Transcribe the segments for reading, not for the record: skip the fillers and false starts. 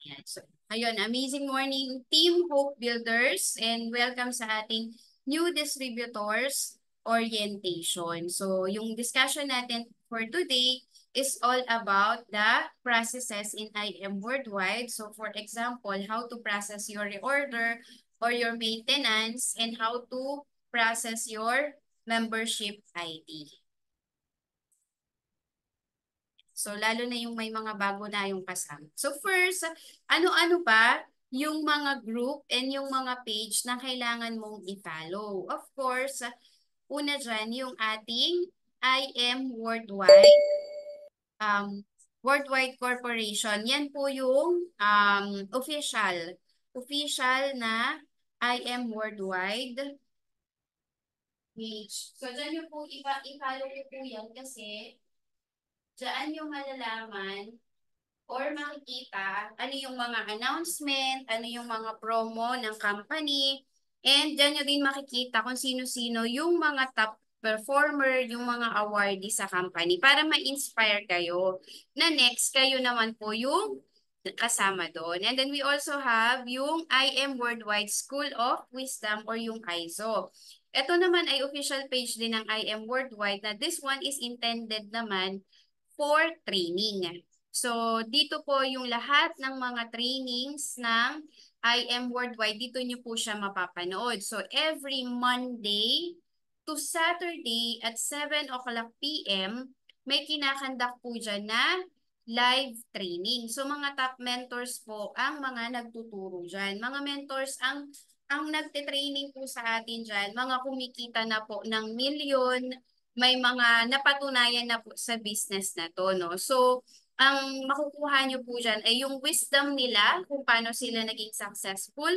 Yan. So, ayun, amazing morning Team Hope Builders and welcome sa ating new distributors orientation. So, yung discussion natin for today is all about the processes in IM Worldwide. So, for example, how to process your reorder or your maintenance and how to process your membership ID. So, lalo na yung may mga bago na yung kasama. So, first, ano-ano ba yung mga group and yung mga page na kailangan mong i-follow? Of course, una dyan, yung ating IM um, Worldwide Corporation. Yan po yung official na IM Worldwide page. So, dyan yung po i-follow ko po yan kasi dyan yung malalaman or makikita ano yung mga announcement, ano yung mga promo ng company, and dyan nyo din makikita kung sino-sino yung mga top performer, yung mga awardee sa company para ma-inspire kayo na next kayo naman po yung kasama doon. And then we also have yung IM Worldwide School of Wisdom or yung ISO. Ito naman ay official page din ng IM Worldwide na this one is intended naman for training. So, dito po yung lahat ng mga trainings ng IM Worldwide, dito nyo po siya mapapanood. So, every Monday to Saturday at 7 o'clock p.m., may kinakandak po dyan na live training. So, mga top mentors po ang mga nagtuturo dyan. Mga mentors ang nagte-training po sa atin dyan, mga kumikita na po ng milyon, may mga napatunayan na po sa business na to, no? So, ang makukuha nyo po dyan ay yung wisdom nila, kung paano sila naging successful,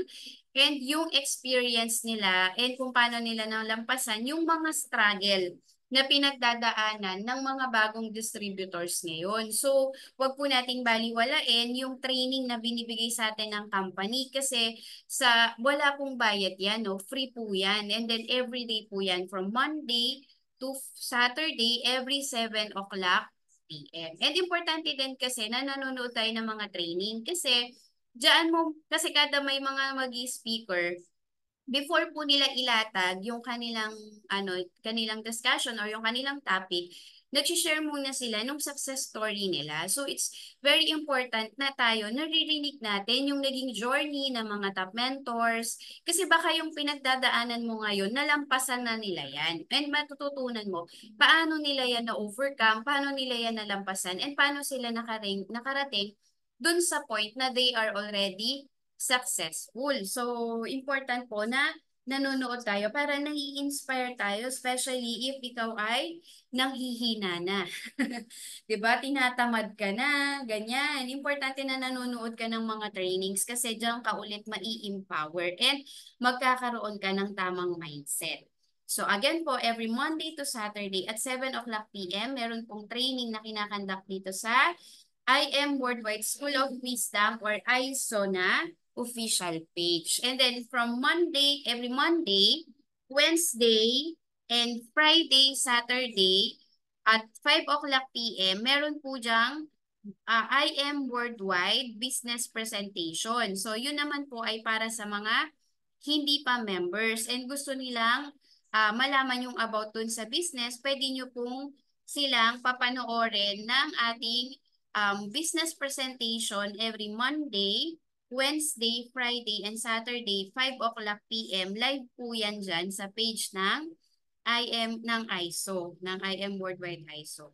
and yung experience nila, and kung paano nila nalampasan yung mga struggle na pinagdadaanan ng mga bagong distributors ngayon. So, wag po nating baliwalain yung training na binibigay sa atin ng company kasi wala pong bayad yan, no? Free po yan. And then everyday po yan from Monday to Saturday every 7 o'clock p.m. And importante din kasi na nanonood tayo ng mga training kasi kasi kada may mga speaker before po nila ilatag yung kanilang discussion or yung kanilang topic, nag-share muna sila ng success story nila. So it's very important na tayo naririnig natin yung naging journey ng mga top mentors kasi baka yung pinagdadaanan mo ngayon nalampasan na nila yan. And matututunan mo paano nila yan na-overcome, paano nila yan nalampasan, and paano sila nakarating dun sa point na they are already successful. So, important po na nanonood tayo para nai-inspire tayo, especially if ikaw ay nanghihina na. 'Di ba? Tinatamad ka na, ganyan. Importante na nanonood ka ng mga trainings kasi diyan ka ulit mai-empower and magkakaroon ka ng tamang mindset. So again po, every Monday to Saturday at 7 o'clock p.m., meron pong training na kinakandak dito sa IM Worldwide School of Wisdom or ISO na official page. And then from every Monday, Wednesday, and Friday, Saturday at 5 o'clock p.m., meron po dyang IM Worldwide Business Presentation. So yun naman po ay para sa mga hindi pa members and gusto nilang malaman yung about dun sa business, pwede nyo pong silang papanoorin ng ating business presentation every Monday, Wednesday, Friday, and Saturday, 5 o'clock p.m. Live po yan dyan sa page ng IM Worldwide ISO.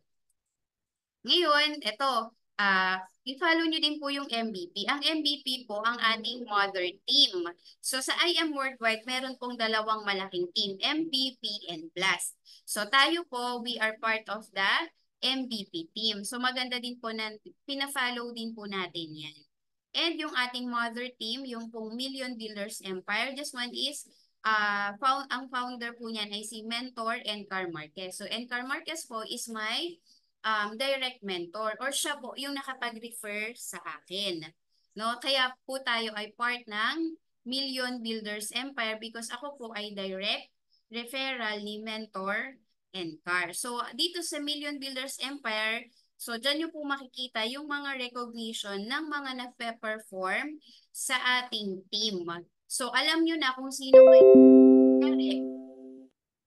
Ngayon, ito, i-follow nyo din po yung MVP. Ang MVP po ang ating mother team. So sa IM Worldwide, meron pong dalawang malaking team, MVP and Blast. So tayo po, we are part of the MVP team. So maganda din po na pina-follow din po natin yan. And yung ating mother team, yung pong Million Builders Empire, this one is ang founder po niyan ay si Mentor Encar Marquez. So Encar Marquez po is my direct mentor or siya po yung nakapag-refer sa akin. No? Kaya po tayo ay part ng Million Builders Empire because ako po ay direct referral ni Mentor and Car. So dito sa Million Builders Empire, So, dyan nyo po makikita yung mga recognition ng mga nagpe-perform sa ating team. So, alam nyo na kung sino may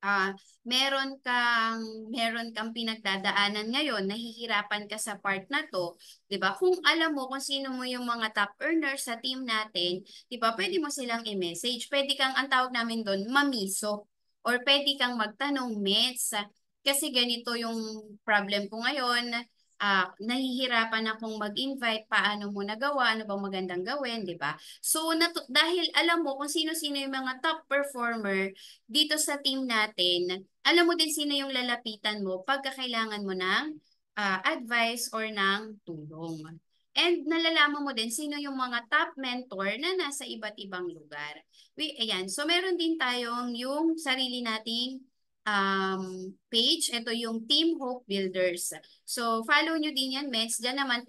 ah meron kang pinagdadaanan ngayon, nahihirapan ka sa part na to, 'di ba? Kung alam mo kung sino mo yung mga top earners sa team natin, 'di ba? Pwede mo silang i-message. Pwede kang ang tawag namin doon, mamiso or pwede kang magtanong, Mets, kasi ganito yung problem ko ngayon. Nahihirapan akong mag-invite, paano mo nagawa, ano bang magandang gawin, 'di ba? So, dahil alam mo kung sino-sino yung mga top performer dito sa team natin, alam mo din sino yung lalapitan mo pagka kailangan mo ng advice or ng tulong. And nalalaman mo din sino yung mga top mentor na nasa iba't ibang lugar. Ayan. So meron din tayong yung sarili nating page. Ito yung Team Hope Builders. So follow nyo din yan, Mets. Diyan naman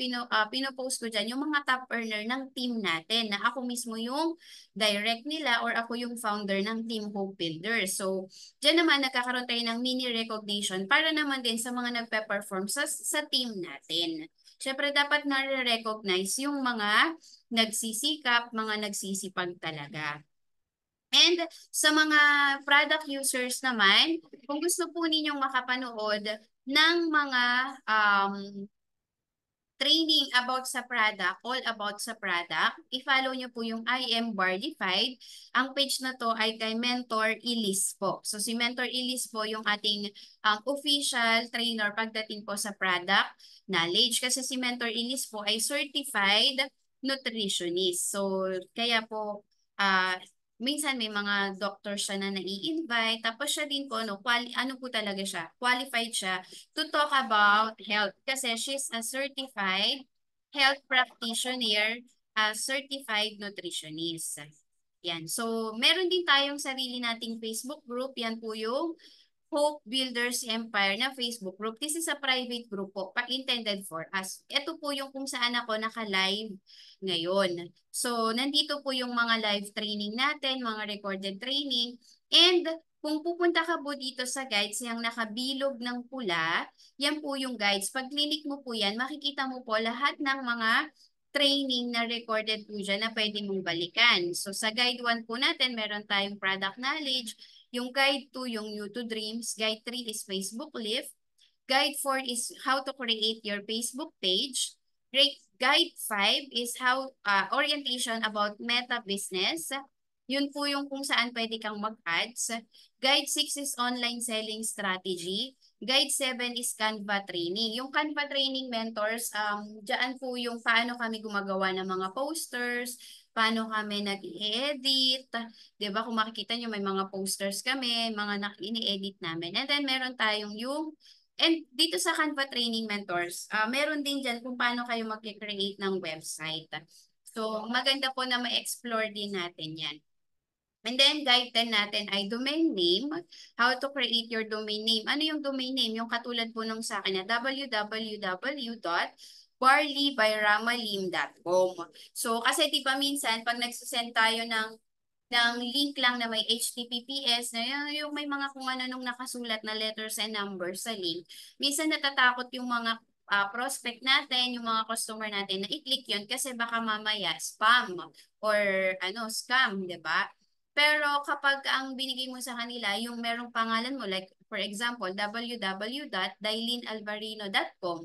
pinopost ko dyan yung mga top earner ng team natin na ako mismo yung direct nila or ako yung founder ng Team Hope Builders. So diyan naman nagkakaroon tayo ng mini recognition para naman din sa mga nagpe-perform sa team natin. Siyempre dapat na-recognize yung mga nagsisikap, mga nagsisipag talaga. And sa mga product users naman, kung gusto po ninyong makapanood ng mga training about sa product, all about sa product, i-follow nyo po yung I Am Bardified. Ang page na to ay kay Mentor Elise po. So si Mentor Elise po yung ating official trainer pagdating po sa product knowledge. Kasi si Mentor Elise po ay certified nutritionist. So kaya po minsan may mga doctor siya na nai-invite. Tapos siya din po, ano po talaga siya, qualified siya to talk about health kasi she's a certified health practitioner, a certified nutritionist. Yan. So, meron din tayong sarili nating Facebook group. Yan po yung Hope Builders Empire na Facebook group. This is a private group po, intended for us. Ito po yung kung saan ako naka-live ngayon. So, nandito po yung mga live training natin, mga recorded training. And kung pupunta ka po dito sa guides, yung nakabilog ng pula, yan po yung guides. Pag clinic mo po yan, makikita mo po lahat ng mga training na recorded po dyan na pwede mong balikan. So, sa guide 1 po natin, meron tayong product knowledge. Yung guide 2, yung New to Dreams. Guide 3 is Facebook Live. Guide 4 is how to create your Facebook page. Guide 5 is how orientation about meta business. Yun po yung kung saan pwede kang mag-ads. Guide 6 is online selling strategy. Guide 7 is Canva training. Yung Canva training mentors, dyan po yung paano kami gumagawa ng mga posters, paano kami nag-edit, 'di ba? Kung makikita nyo, may mga posters kami, mga ini-edit namin. And then meron tayong and dito sa Canva Training Mentors, meron din dyan kung paano kayo mag-create ng website. So, maganda po na ma-explore din natin yan. And then, guide 10 natin ay domain name. How to create your domain name. Ano yung domain name? Yung katulad po nung sa akin na www.barleybyRamalim.com. So, kasi di ba minsan, pag nagsisend tayo ng link lang na may HTTPS, na yung may mga kung ano nung nakasulat na letters and numbers sa link, minsan natatakot yung mga prospect natin, yung mga customer natin na i-click yun kasi baka mamaya spam or scam, di ba? Pero kapag ang binigay mo sa kanila, yung merong pangalan mo, like for example, www.dailinalvarino.com,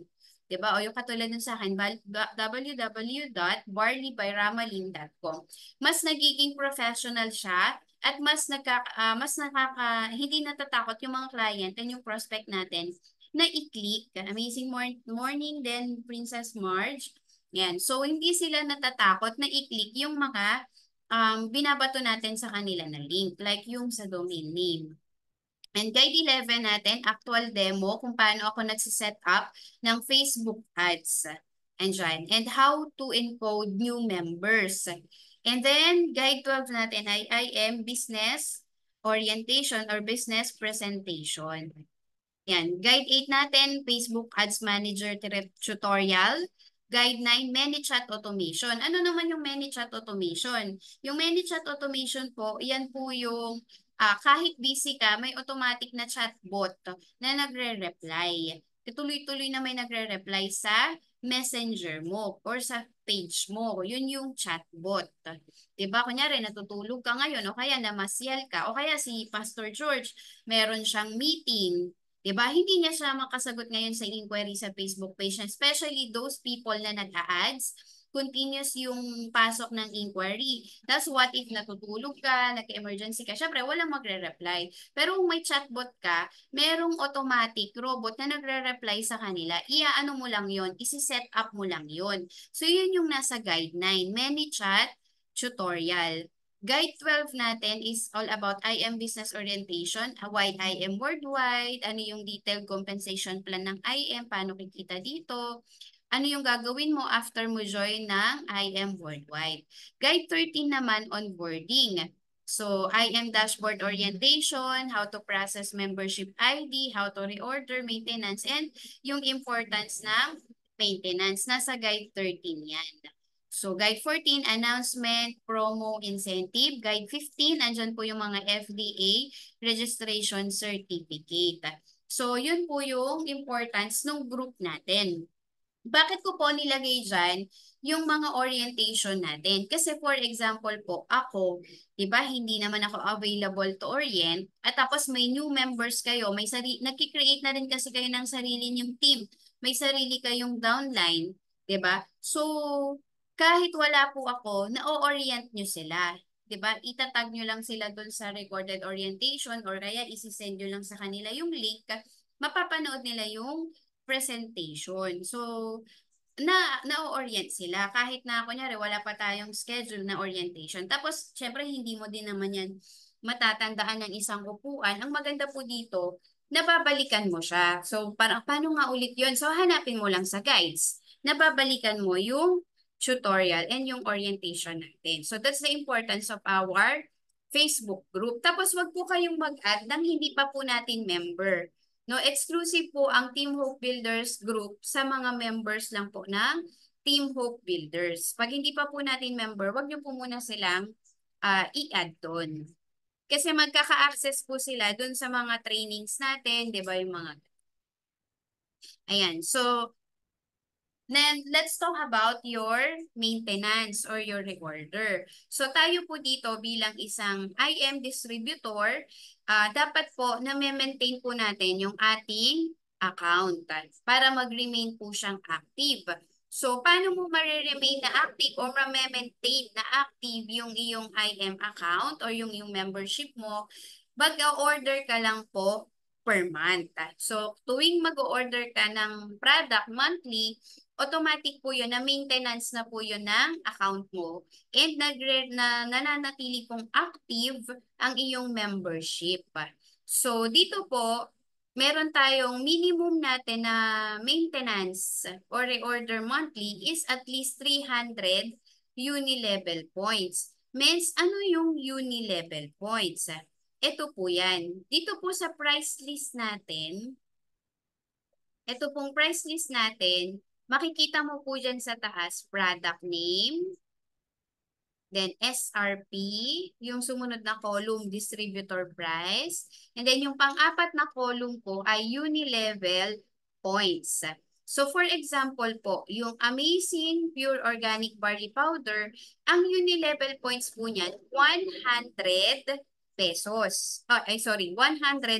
diba? O yung katulad nun sa akin, www.barleybyramalin.com. Mas nagiging professional siya at hindi natatakot yung mga client and yung prospect natin na i-click. Amazing morning then Princess Marge. Yan. So, hindi sila natatakot na i-click yung mga binabato natin sa kanila na link, like yung sa domain name. And guide 11 natin, actual demo kung paano ako nagsiset up ng Facebook ads. And how to encode new members. And then, guide 12 natin ay IM business orientation or business presentation. Yan. Guide 8 natin, Facebook Ads Manager tutorial. Guide 9, ManyChat Automation. Ano naman yung ManyChat Automation? Yung ManyChat Automation po, yan po yung kahit busy ka, may automatic na chatbot na nagre-reply. tuloy-tuloy na may nagre-reply sa messenger mo or sa page mo. Yun yung chatbot. Diba? Kunyari, natutulog ka ngayon o kaya namasyal ka o kaya si Pastor George, meron siyang meeting. Diba? Hindi niya siya makasagot ngayon sa inquiry sa Facebook page niya, especially those people na nag-a-ads, continuous yung pasok ng inquiry. Tapos what if natutulog ka, nag-emergency ka, syempre walang magre-reply. Pero kung may chatbot ka, merong automatic robot na nagre-reply sa kanila, iaano mo lang yon, isi-set up mo lang yon. So yun yung nasa guide 9, ManyChat tutorial. Guide 12 natin is all about IM business orientation, why IM worldwide, ano yung detailed compensation plan ng IM, paano kikita dito, ano yung gagawin mo after mo join ng IM worldwide. Guide 13 naman onboarding. So, IM dashboard orientation, how to process membership ID, how to reorder, maintenance, and yung importance ng maintenance. Nasa guide 13 yan. So, guide 14, announcement, promo, incentive. Guide 15, andyan po yung mga FDA registration certificate. So, yun po yung importance ng group natin. Bakit ko po nilagay dyan yung mga orientation natin? Kasi for example po, ako, di ba, hindi naman ako available to orient. At tapos may new members kayo, nagki-create na rin kasi kayo ng sarili niyong team. May sarili kayong downline, di ba? So, kahit wala po ako, na-orient nyo sila. 'Di ba? Itatag nyo lang sila doon sa recorded orientation or kaya isi-send nyo lang sa kanila yung link, mapapanood nila yung presentation. So, na-orient sila kahit na kunyari wala pa tayong schedule na orientation. Tapos, syempre hindi mo din naman yan matatandaan ng isang upuan. Ang maganda po dito, nababalikan mo siya. So, parang paano nga ulit yon? So, hanapin mo lang sa guides. Nababalikan mo yung tutorial and yung orientation natin. So, that's the importance of our Facebook group. Tapos, wag po kayong mag-add ng hindi pa po natin member. No, exclusive po ang Team Hope Builders group sa mga members lang po ng Team Hope Builders. Pag hindi pa po natin member, wag niyo po muna silang i-add doon. Kasi magkaka-access po sila doon sa mga trainings natin, 'di ba, yung mga ayan. So, then, let's talk about your maintenance or your reorder. So, tayo po dito bilang isang IM distributor, dapat po na maintain po natin yung ating account para mag-remain po siyang active. So, paano mo ma-remain na active o ma-maintain na active yung iyong IM account or yung membership mo? Mag-order ka lang po per month. So, tuwing mag-order ka ng product monthly, automatic po yun na maintenance na po yun ng account mo and nananatili pong active ang iyong membership. So, dito po, meron tayong minimum natin na maintenance or reorder monthly is at least 300 uni-level points. Means, ano yung uni-level points? Ito po yan. Dito po sa price list natin, ito pong price list natin, makikita mo po dyan sa taas, product name, then SRP, yung sumunod na column, distributor price, and then yung pang-apat na column po ay uni-level points. So for example po, yung Amazing Pure Organic Barley Powder, ang uni-level points po niyan, 100 pesos. 100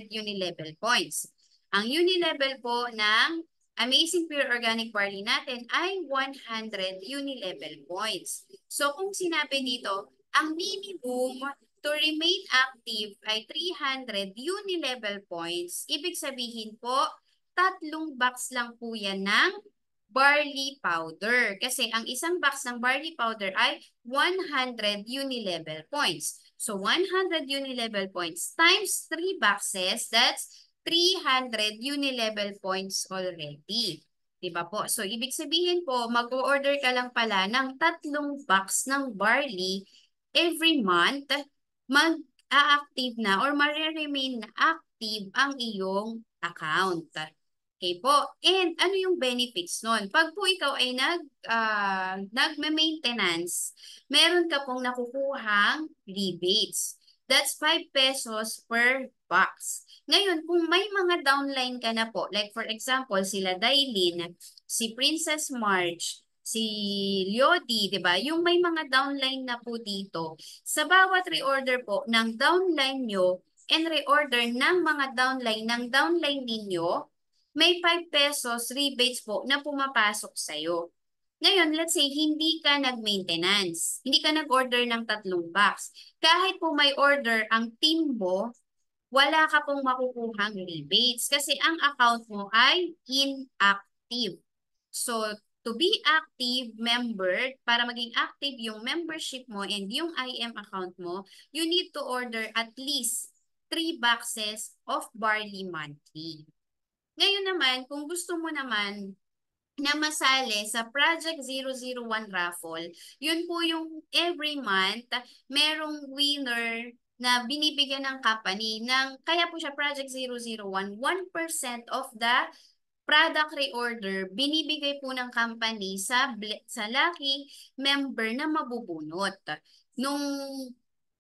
uni-level points. Ang uni-level po ng Amazing Pure Organic Barley natin ay 100 uni-level points. So kung sinabi dito, ang minimum to remain active ay 300 uni-level points, ibig sabihin po, 3 box lang po yan ng barley powder. Kasi ang isang box ng barley powder ay 100 uni-level points. So 100 uni-level points times 3 boxes, that's 300 uni-level points already. Diba po? So, ibig sabihin po, mag-order ka lang pala ng 3 box ng barley every month, mag-a-active na or ma-remain na active ang iyong account. Okay po. And ano yung benefits nun? Pag po ikaw ay nagme-maintenance, meron ka pong nakukuhang rebates. That's 5 pesos per box. Ngayon, kung may mga downline ka na po, like for example, sila Dailin, si Princess March, si Lyodi, di ba? Yung may mga downline na po dito, sa bawat reorder po ng downline nyo and reorder ng mga downline ninyo, may 5 pesos rebates po na pumapasok sa'yo. Ngayon, let's say, hindi ka nag-maintenance. Hindi ka nag-order ng 3 box. Kahit po may order ang team mo, wala ka pong makukuhang rebates kasi ang account mo ay inactive. So, to be active member, para maging active yung membership mo and yung IM account mo, you need to order at least 3 boxes of barley monthly. Ngayon naman, kung gusto mo naman na masali sa Project 001 raffle, yun po yung every month, merong winner na binibigyan ng company ng, kaya po siya Project 001, 1% of the product reorder, binibigay po ng company sa lucky member na mabubunot.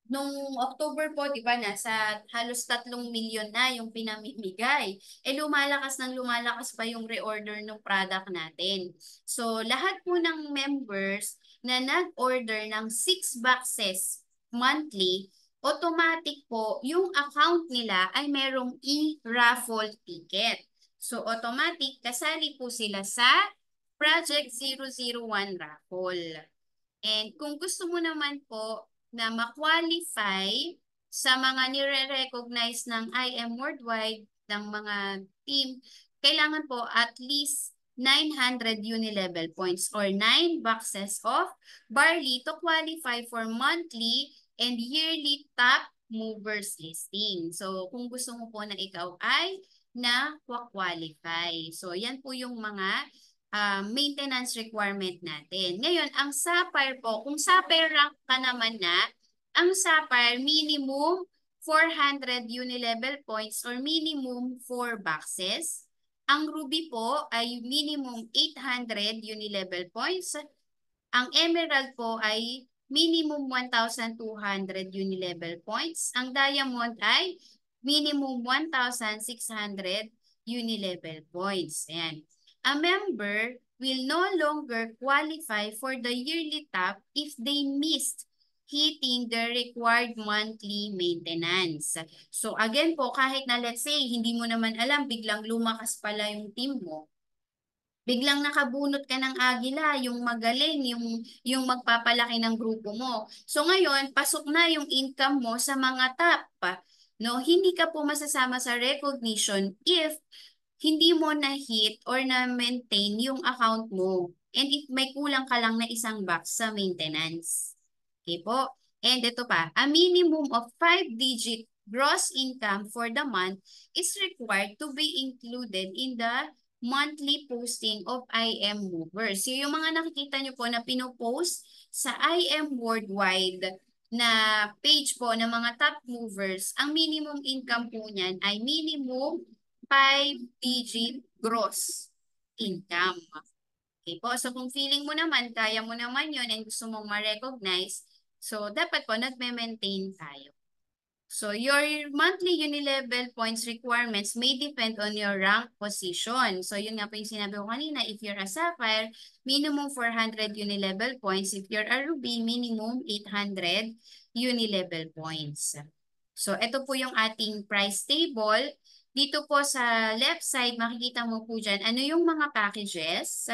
Nung October po, di ba, nasa halos 3 milyon na yung pinamimigay. Lumalakas ng lumalakas pa yung reorder ng product natin. So, lahat po ng members na nag-order ng 6 boxes monthly, automatic po yung account nila ay merong e-raffle ticket. So, automatic, kasali po sila sa Project 001 raffle. And kung gusto mo naman po na ma-qualify sa mga nire-recognize ng IM Worldwide ng mga team, kailangan po at least 900 unilevel points or 9 boxes of barley to qualify for monthly and yearly top movers listing. So, kung gusto mo po na ikaw ay na-qualify. So, yan po yung mga maintenance requirement natin. Ngayon, ang Sapphire po, kung Sapphire rank ka naman na, ang Sapphire minimum 400 unilevel points or minimum 4 boxes. Ang Ruby po ay minimum 800 unilevel points. Ang Emerald po ay minimum 1,200 unilevel points. Ang Diamond ay minimum 1,600 unilevel points. Ayan. A member will no longer qualify for the yearly top if they missed hitting the required monthly maintenance. So again po, kahit na let's say, hindi mo naman alam, biglang lumakas pala yung team mo. Biglang nakabunot ka ng agila, yung magaling, yung magpapalaki ng grupo mo. So ngayon, pasok na yung income mo sa mga top. No? Hindi ka po masasama sa recognition if hindi mo na-hit or na-maintain yung account mo. And if may kulang ka lang na 1 box sa maintenance. Okay po? And ito pa, a minimum of 5-digit gross income for the month is required to be included in the monthly posting of IM movers. So yung mga nakikita nyo po na pinopost sa IM Worldwide na page po ng mga top movers, ang minimum income po niyan ay minimum 5-digit gross income. Okay po, so kung feeling mo naman, kaya mo naman yun and gusto mong ma-recognize, so dapat po nagme-maintain tayo. So your monthly unilevel points requirements may depend on your rank position. So yun nga po yung sinabi ko kanina, if you're a Sapphire, minimum 400 unilevel points. If you're a Ruby, minimum 800 unilevel points. So ito po yung ating price table. Dito po sa left side, makikita mo po dyan, ano yung mga packages.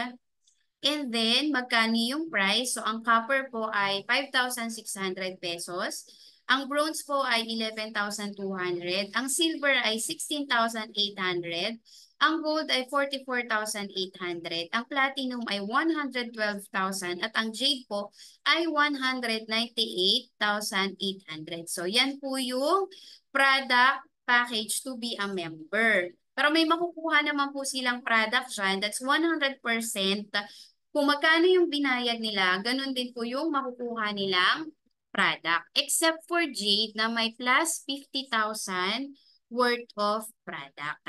And then, magkano yung price? So, ang copper po ay 5,600 pesos. Ang bronze po ay 11,200. Ang silver ay 16,800. Ang gold ay 44,800. Ang platinum ay 112,000. At ang jade po ay 198,800. So, yan po yung product package to be a member. Pero may makukuha naman po silang product dyan. That's 100% kung magkano yung binayad nila, ganun din po yung makukuha nilang product. Except for Jade na may plus 50,000 worth of product.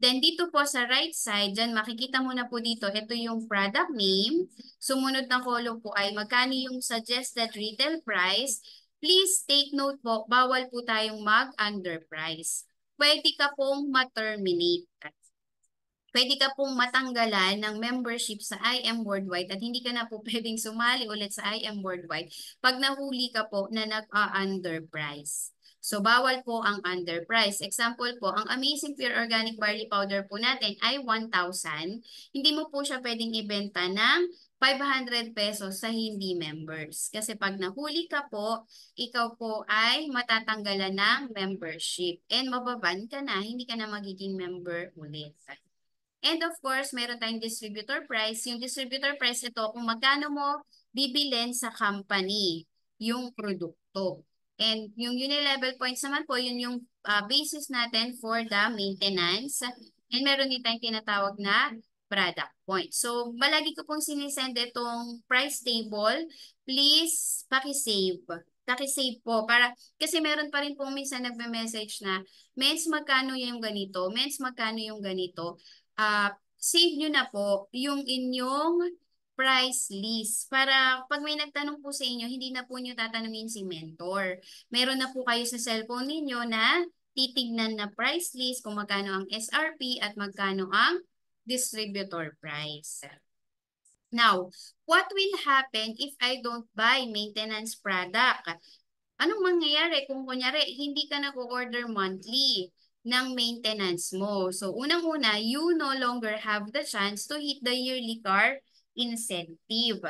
Then dito po sa right side, dyan makikita mo na po dito, ito yung product name. Sumunod na column po ay magkano yung suggested retail price. Please take note po, bawal po tayong mag-underprice. pwede ka pong ma-terminate. Pwede ka pong matanggalan ng membership sa IM Worldwide at hindi ka na po pwedeng sumali ulit sa IM Worldwide pag nahuli ka po na nag-underprice. So, bawal po ang underprice. Example po, ang Amazing Pure Organic Barley Powder po natin ay 1,000. Hindi mo po siya pwedeng ibenta ng 500 pesos sa hindi members. Kasi pag nahuli ka po, ikaw po ay matatanggalan ng membership. And mababan ka na, hindi ka na magiging member ulit. And of course, meron tayong distributor price. Yung distributor price ito, kung magkano mo bibilin sa company yung produkto. And yung unilevel points naman po, yun yung basis natin for the maintenance. And meron din tayong tinatawag na product points. So, malagi ko pong sinisend itong price table. Please, pakisave. Pakisave po. Kasi meron pa rin pong minsan nagme-message na, Mens, magkano yung ganito? Mens, magkano yung ganito? Save nyo na po yung inyong price list para pag may nagtanong po sa inyo, hindi na po nyo tatanungin si mentor. Meron na po kayo sa cellphone ninyo na titignan na price list kung magkano ang SRP at magkano ang distributor price. Now, what will happen if I don't buy maintenance product? Anong mangyayari kung kunyari hindi ka nag-order monthly ng maintenance mo? So, unang-una, you no longer have the chance to hit the yearly car incentive.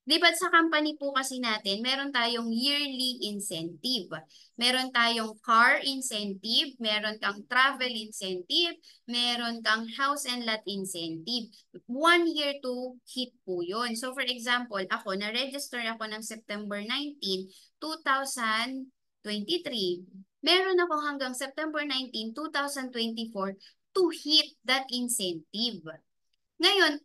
Di ba sa company po kasi natin, meron tayong yearly incentive. Meron tayong car incentive, meron kang travel incentive, meron kang house and lot incentive. 1 year to hit po yun. So for example, ako, na-register ako ng September 19, 2023. Meron ako hanggang September 19, 2024 to hit that incentive. Ngayon,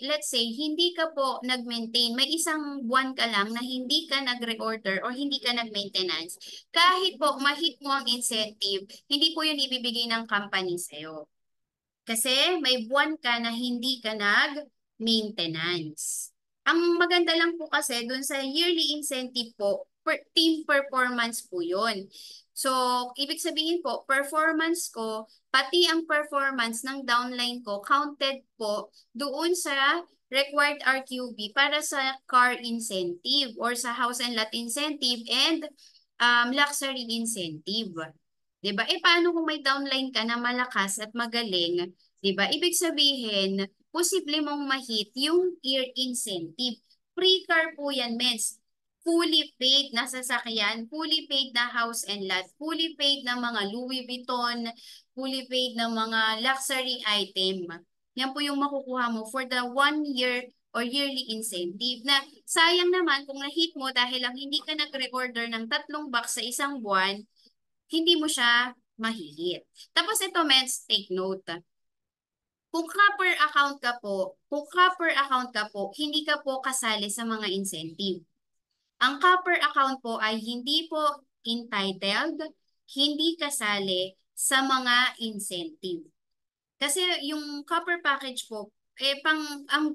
let's say, hindi ka po nag-maintain, may isang buwan ka lang na hindi ka nag-reorder or hindi ka nag-maintenance, kahit po ma-hit mo ang incentive, hindi po yun ibibigay ng company sa'yo. Kasi may buwan ka na hindi ka nag-maintenance. Ang maganda lang po kasi dun sa yearly incentive po, team performance po yun. So, ibig sabihin po, performance ko, pati ang performance ng downline ko, counted po doon sa required RQB para sa car incentive or sa house and lot incentive and luxury incentive. Diba? Paano kung may downline ka na malakas at magaling? Diba? Ibig sabihin, posible mong ma-hit yung year incentive. Pre-car po yan, mens. Fully paid na sasakyan, fully paid na house and lot, fully paid na mga Louis Vuitton, fully paid na mga luxury item. Yan po yung makukuha mo for the 1 year or yearly incentive na sayang naman kung na-hit mo dahil lang hindi ka nag-reorder ng 3 box sa isang buwan, hindi mo siya mahihit. Tapos ito, mens, take note. Kung copper account ka po, hindi ka po kasali sa mga incentive. Ang copper account po ay hindi po entitled, hindi kasali sa mga incentive. Kasi yung copper package po,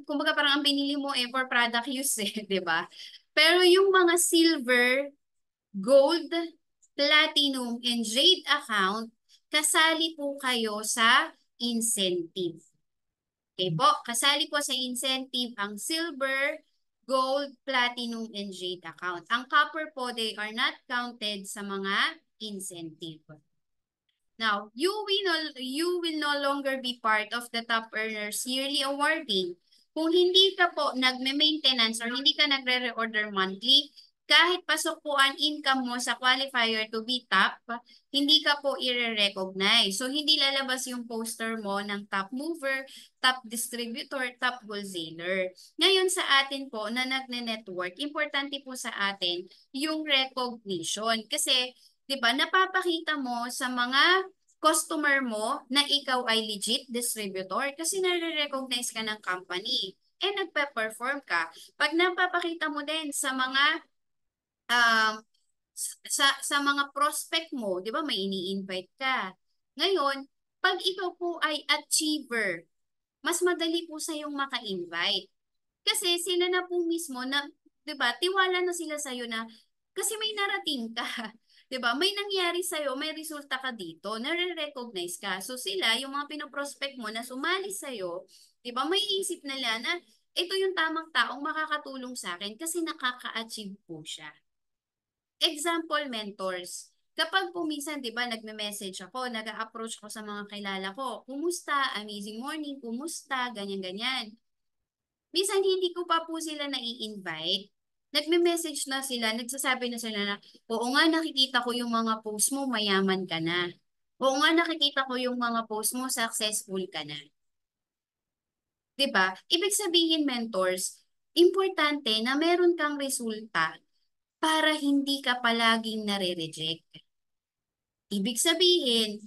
kumbaga parang ang binili mo for product use di ba? Pero yung mga silver, gold, platinum, and jade account, kasali po kayo sa incentive. Okay po, kasali po sa incentive ang silver, gold, platinum, and jade account. Ang copper po, they are not counted sa mga incentive. Now, you will no longer be part of the top earners yearly awarding. Kung hindi ka po nagme-maintenance or hindi ka nagre-reorder monthly, kahit pasok po ang income mo sa qualifier to be top, hindi ka po i-recognize. So, hindi lalabas yung poster mo ng top mover, top distributor, top wholesaler. Ngayon sa atin po na nagne-network, importante po sa atin yung recognition. Kasi, di ba, napapakita mo sa mga customer mo na ikaw ay legit distributor kasi nare-recognize ka ng company and nagpe-perform ka. Pag napapakita mo din sa mga um, sa mga prospect mo, 'di ba, may ini-invite ka. Ngayon, pag ikaw po ay achiever, mas madali po sa yung maka-invite. Kasi sila na po mismo na, 'di ba, tiwala na sila sa iyo na kasi may narating ka. 'Di ba? May nangyari sa'yo, may resulta ka dito, nare-recognize ka. So sila, yung mga pinoprospect mo na sumali sa'yo, 'di ba? May isip nila na ito yung tamang taong makakatulong sa akin kasi nakaka-achieve po siya. Example, mentors. Kapag po minsan, di ba, nagme-message ako, nag-a-approach ako sa mga kilala ko, kumusta, amazing morning, kumusta, ganyan-ganyan. Minsan, hindi ko pa po sila nai-invite. Nagme-message na sila, nagsasabi na sila na, oo nga, nakikita ko yung mga post mo, mayaman ka na. Oo nga, nakikita ko yung mga post mo, successful ka na. 'Di ba? Ibig sabihin, mentors, importante na meron kang resulta para hindi ka palaging nare-reject. Ibig sabihin,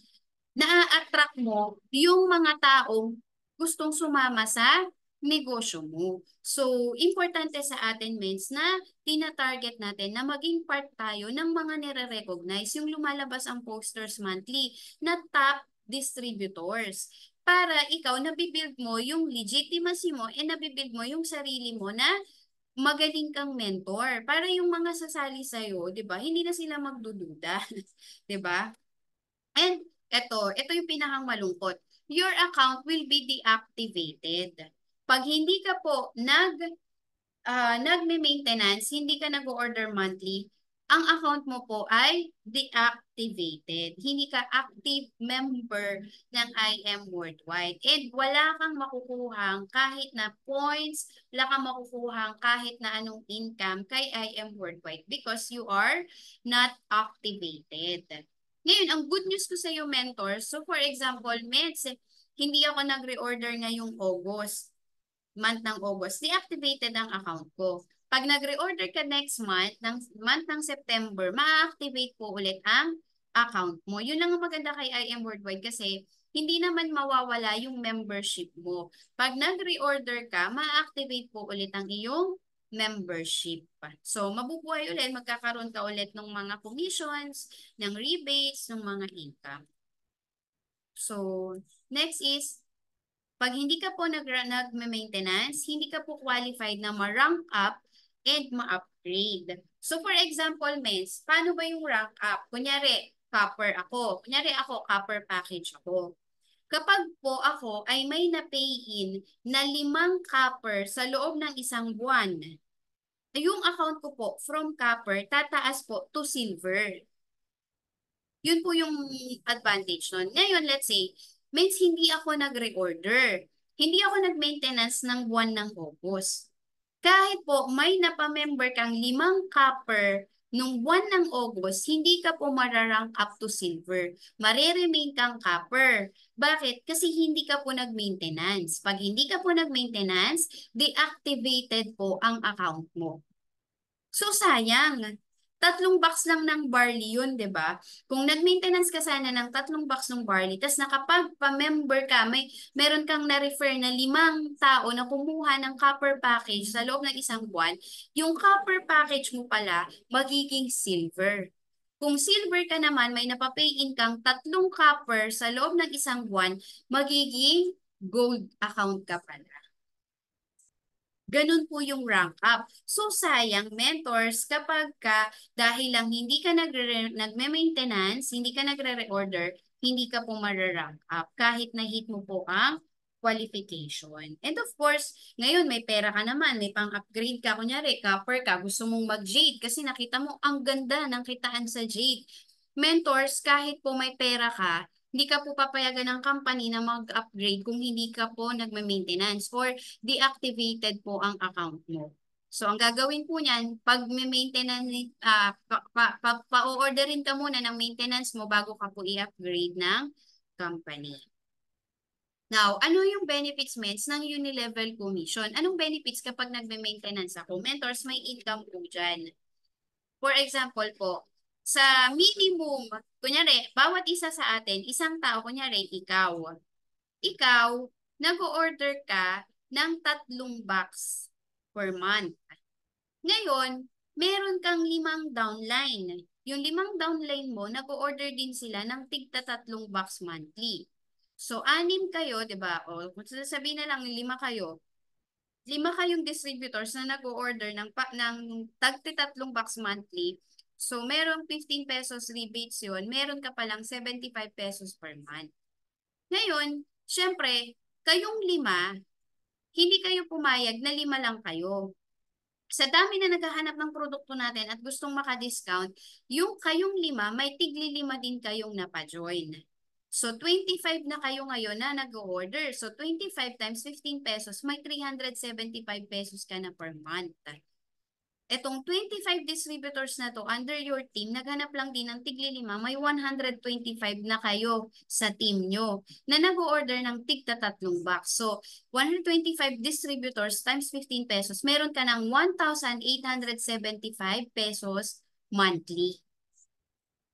naa-attract mo yung mga taong gustong sumama sa negosyo mo. So, importante sa atin, mens, na tina-target natin na maging part tayo ng mga nire-recognize, yung lumalabas ang posters monthly na top distributors. Para ikaw, nabibuild mo yung legitimacy mo and nabibuild mo yung sarili mo na magaling kang mentor. Para yung mga sasali sa'yo, di ba, hindi na sila magdududa. Di ba? And ito yung pinakang malungkot. Your account will be deactivated. Pag hindi ka po nagme-maintenance, hindi ka nag-order monthly, ang account mo po ay deactivated. Hindi ka active member ng IM Worldwide. And wala kang makukuhang kahit na points, wala kang makukuhang kahit na anong income kay IM Worldwide because you are not activated. Ngayon, ang good news ko sa iyo, mentor, so for example, Meds, hindi ako nag-reorder ngayong month ng August, deactivated ang account ko. Pag nag-reorder ka next month ng September, ma-activate po ulit ang account mo. Yun lang ang maganda kay IM Worldwide kasi hindi naman mawawala yung membership mo. Pag nag-reorder ka, ma-activate po ulit ang iyong membership. So, mabubuhay ulit, magkakaroon ka ulit ng mga commissions, ng rebates, ng mga income. So, next is, pag hindi ka po nag-maintenance, hindi ka po qualified na ma-rank up and ma-upgrade. So for example, Mens, paano ba yung rank up? Kunyari, copper ako. Kunyari ako, copper package ako. Kapag po ako ay may na-pay-in na 5 copper sa loob ng isang buwan, yung account ko po from copper, tataas po to silver. Yun po yung advantage nun. Ngayon, let's say, means hindi ako nag-reorder. Hindi ako nag-maintenance ng buwan ng August. Kahit po may napamember kang 5 copper nung buwan ng August, hindi ka po mararank up to silver. Mareremain kang copper. Bakit? Kasi hindi ka po nag-maintenance. Pag hindi ka po nag-maintenance, deactivated po ang account mo. So, sayang. 3 box lang ng barley yun, di ba? Kung nag-maintenance ka sana ng 3 box ng barley, tas nakapag-pa-member ka, meron kang na-refer na 5 tao na kumuha ng copper package sa loob ng isang buwan, yung copper package mo pala, magiging silver. Kung silver ka naman, may napapay-in kang 3 copper sa loob ng isang buwan, magiging gold account ka pala. Ganun po yung rank up. So, sayang, mentors, kapag dahil lang hindi ka nagme-maintenance, hindi ka nagre-reorder, hindi ka po mararank up kahit na-hit mo po ang qualification. And of course, ngayon may pera ka naman, may pang-upgrade ka, kunyari, copper ka, gusto mong mag-jade kasi nakita mo ang ganda ng kitaan sa jade. Mentors, kahit po may pera ka, hindi ka po papayagan ng company na mag-upgrade kung hindi ka po nagme-maintenance or deactivated po ang account mo. So, ang gagawin po niyan, pag may-maintenance, pa-orderin ka muna ng maintenance mo bago ka po i-upgrade ng company. Now, ano yung benefits, Mens, ng unilevel commission? Anong benefits kapag nagme-maintenance ako? Mentors, may income po dyan. For example po, sa minimum, kunyari, bawat isa sa atin, isang tao, kunyari, ikaw, nag-order ka ng 3 box per month. Ngayon, meron kang 5 downline. Yung 5 downline mo, nag-order din sila ng tigta 3 box monthly. So, 6 kayo, di ba? O, kung sasabihin na lang, 5 kayo. 5 kayong distributors na nag-order ng tagti 3 box monthly. So, merong 15 pesos rebates yun, meron ka palang 75 pesos per month. Ngayon, syempre, kayong lima, hindi kayo pumayag na lima lang kayo. Sa dami na naghahanap ng produkto natin at gustong maka-discount, yung kayong lima, may tigli-lima din kayong napa-join. So, 25 na kayo ngayon na nag-order. So, 25 times 15 pesos, may 375 pesos ka na per month. Etong 25 distributors na to, under your team, naghanap lang din ng tigli-lima, may 125 na kayo sa team nyo na nag-order ng tigta tatlong box. So, 125 distributors times 15 pesos, meron ka ng 1,875 pesos monthly.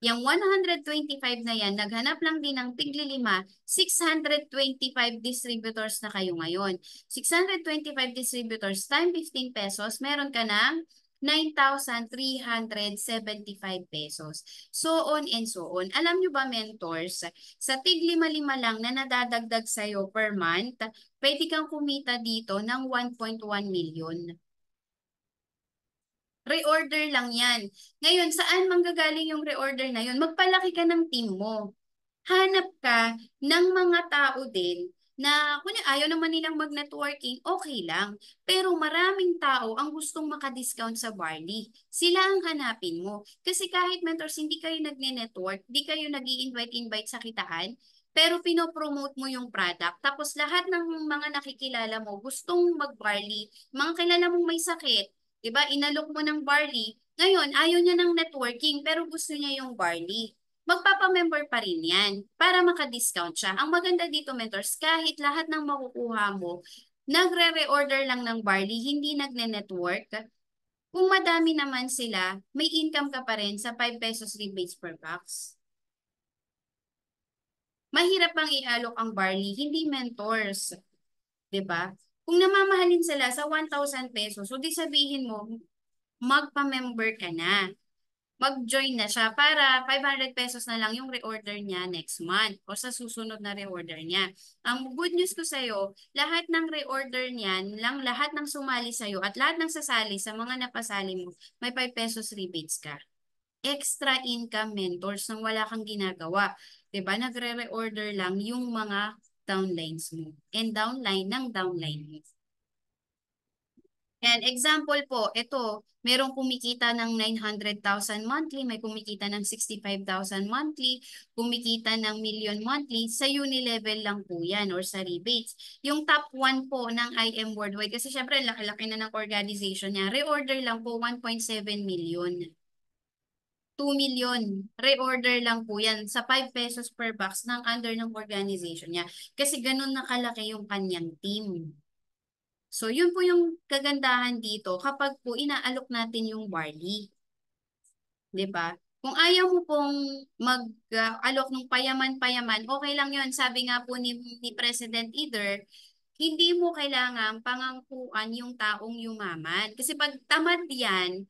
Yung 125 na yan, naghanap lang din ng tigli-lima, 625 distributors na kayo ngayon. 625 distributors times 15 pesos, meron ka ng 9,375 pesos. So on and so on. Alam nyo ba, mentors, sa tig-lima-lima lang na nadadagdag sa'yo per month, pwede kang kumita dito ng 1.1 million. Reorder lang yan. Ngayon, saan manggagaling yung reorder na yun? Magpalaki ka ng team mo. Hanap ka ng mga tao din na kung ayaw naman nilang mag-networking, okay lang. Pero maraming tao ang gustong makadiscount sa Barley. Sila ang hanapin mo. Kasi kahit mentors, hindi kayo nagne-network, hindi kayo nag invite sa kitaan, pero pinopromote mo yung product. Tapos lahat ng mga nakikilala mo gustong mag-barley, mga kilala mong may sakit, 'di ba? Inalok mo ng barley. Ngayon, ayaw niya ng networking, pero gusto niya yung barley. Magpapamember pa rin yan para maka-discount siya. Ang maganda dito, mentors, kahit lahat ng makukuha mo, nagre-reorder lang ng barley, hindi nagne-network. Kung madami naman sila, may income ka pa rin sa 5 pesos rebates per box. Mahirap bang i-alok ang barley, hindi mentors. 'Di ba? Kung namamahalin sila sa 1,000 pesos, so di sabihin mo, magpa-member ka na. Mag-join na siya para 500 pesos na lang yung reorder niya next month o sa susunod na reorder niya. Ang good news ko sa'yo, lahat ng reorder niyan, lang lahat ng sumali sa'yo at lahat ng sasali sa mga napasali mo, may 5 pesos rebates ka. Extra income, mentors, nang wala kang ginagawa. 'Di ba? Nagre-reorder lang yung mga downlines mo and downline ng downline mo. And example po, ito, merong kumikita ng 900,000 monthly, may kumikita ng 65,000 monthly, kumikita ng million monthly, sa Unilevel lang po yan or sa rebates. Yung top 1 po ng IM Worldwide, kasi syempre laki-laki na ng organization niya, reorder lang po 1.7 million. 2 million. Reorder lang po yan sa 5 pesos per box ng under ng organization niya. Kasi ganun nakalaki yung kanyang team. So, yun po yung kagandahan dito kapag po inaalok natin yung barley. 'Di ba? Kung ayaw mo pong mag-alok ng payaman-payaman, okay lang yun. Sabi nga po ni President Either, hindi mo kailangan pangangkuan yung taong yumaman. Kasi pag tamad yan,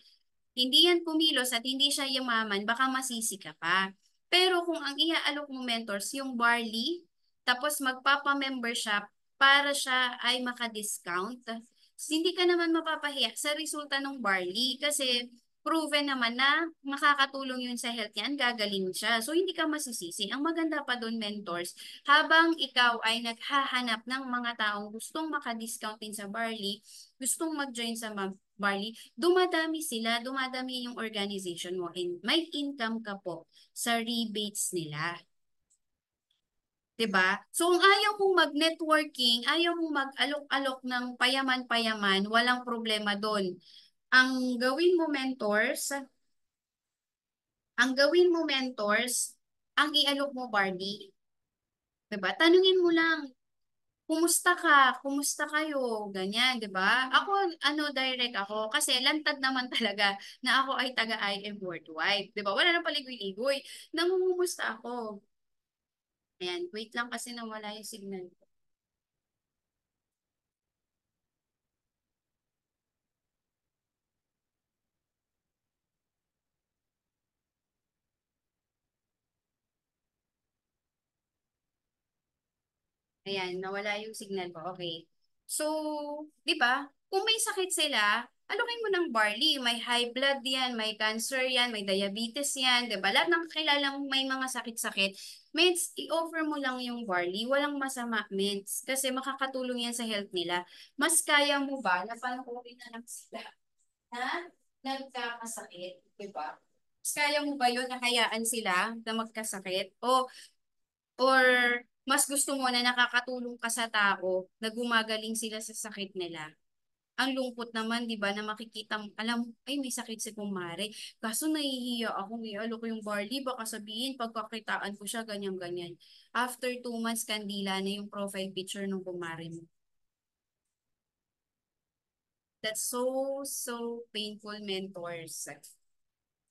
hindi yan kumilos at hindi siya yumaman, baka masisi ka pa. Pero kung ang iaalok mo, mentors, yung barley, tapos magpapa-member siya para siya ay maka-discount, hindi ka naman mapapahiya sa resulta ng barley kasi proven naman na makakatulong yun sa health niya, gagaling siya. So, hindi ka masisisi. Ang maganda pa doon, mentors, habang ikaw ay naghahanap ng mga taong gustong maka-discount din sa barley, gustong mag-join sa barley, dumadami sila, dumadami yung organization mo, and may income ka po sa rebates nila. 'Di ba? So kung ayaw mong mag-networking, ayaw mong mag-alok-alok ng payaman-payaman, walang problema doon. Ang gawin mo, mentors, ang ialok mo, Barbie. 'Di ba? Tanungin mo lang, kumusta ka? Kumusta kayo? Ganyan, 'di ba? Ako, direct ako kasi lantad naman talaga na ako ay taga-IM Worldwide, 'di ba? Wala nang paligoy-ligoy. Nangungumusta ako. Ayan, wait lang kasi nawala yung signal ko. Ayan, nawala yung signal ko. Okay. So, 'di ba? Kung may sakit sila, Alokin mo ng barley. May high blood yan, may cancer yan, may diabetes yan, 'di ba? Lahat ng kilalang may mga sakit-sakit, meds, i-offer mo lang yung barley. Walang masama, meds. Kasi makakatulong yan sa health nila. Mas kaya mo ba na panoorin na lang sila na nagkakasakit, 'di ba? Mas kaya mo ba yun na hayaan sila na magkasakit? Or mas gusto mo na nakakatulong ka sa tao na gumagaling sila sa sakit nila? Ang lungkot naman, di ba, na makikita, alam, ay may sakit si kumare. Kaso nahihiya ako, alo ko yung barley, baka sabihin, pagkakitaan ko siya, ganyan-ganyan. After 2 months, kandila na yung profile picture ng kumare mo. That's so, so painful, mentors.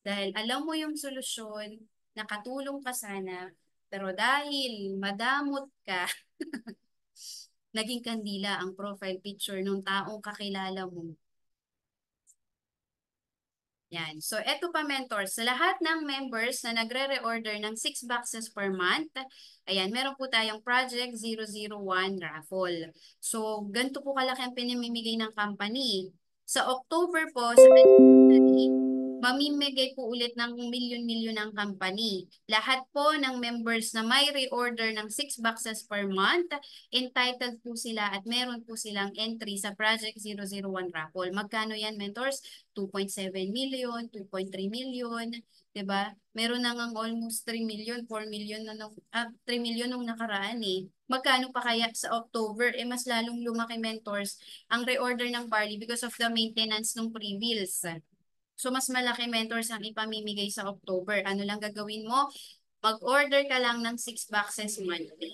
Dahil alam mo yung solusyon, nakatulong ka sana, pero dahil madamot ka, naging kandila ang profile picture ng taong kakilala mo. Yan. So, eto pa mentors, sa lahat ng members na nagre-reorder ng 6 boxes per month, ayan, meron po tayong Project 001 raffle. So, ganito po kalaki ang pinamimigay ng company. Sa October po, sa mamimigay po ulit ng milyon-milyon ng company. Lahat po ng members na may reorder ng 6 boxes per month, entitled po sila at meron po silang entry sa Project 001 raffle. Magkano yan, mentors? 2.7 million, 2.3 million, 'di ba? Meron na ngang almost 3 million, 4 million na 3 million nung nakaraan eh. Magkano pa kaya sa October? Eh mas lalong lumaki, mentors ang reorder ng barley because of the maintenance ng pre-bills. So mas malaki, mentors, ang ipamimigay sa October. Ano lang gagawin mo? Mag-order ka lang ng 6 boxes monthly.